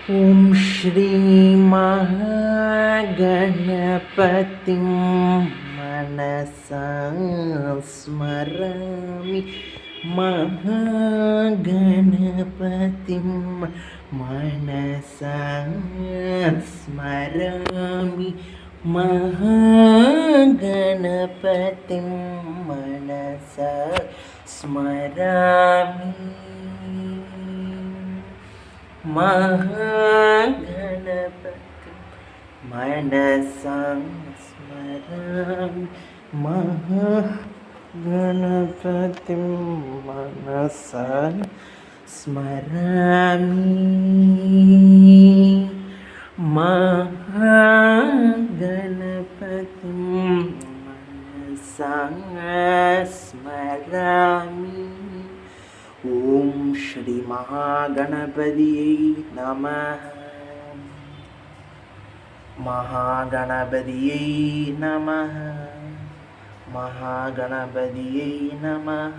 ॐ श्री महागणपतिं मनसा स्मरामि महागणपतिं मनसा स्मरामि महागणपतिं मनसा स्मरामि महागणपतिं मनसा स्मरामि महागणपतिं मनसा स्मरामि महागणपतिं मनसा स्मरामि ॐ श्री महागणपतिये नमः महागणपतिये नमः महागणपतिये नमः।